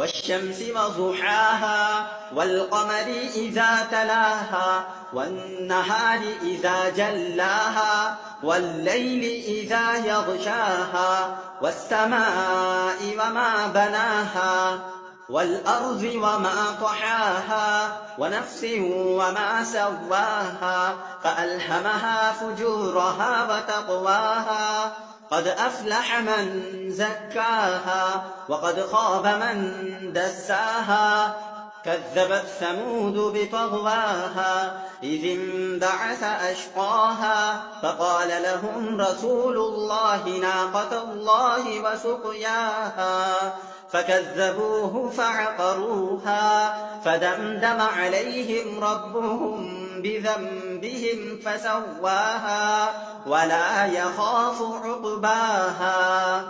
والشمس وضحاها والقمر إذا تلاها والنهار إذا جلاها والليل إذا يغشاها والسماء وما بناها والأرض وما طحاها ونفس وما سواها فألهمها فجورها وتقواها قد أفلح من زكاها وقد خاب من دساها كذبت ثمود بطغواها إذ انبعث أشقاها فقال لهم رسول الله ناقة الله وسقياها فكذبوه فعقروها فدمدم عليهم ربهم بذنبهم فسواها ولا يخاف عقباها.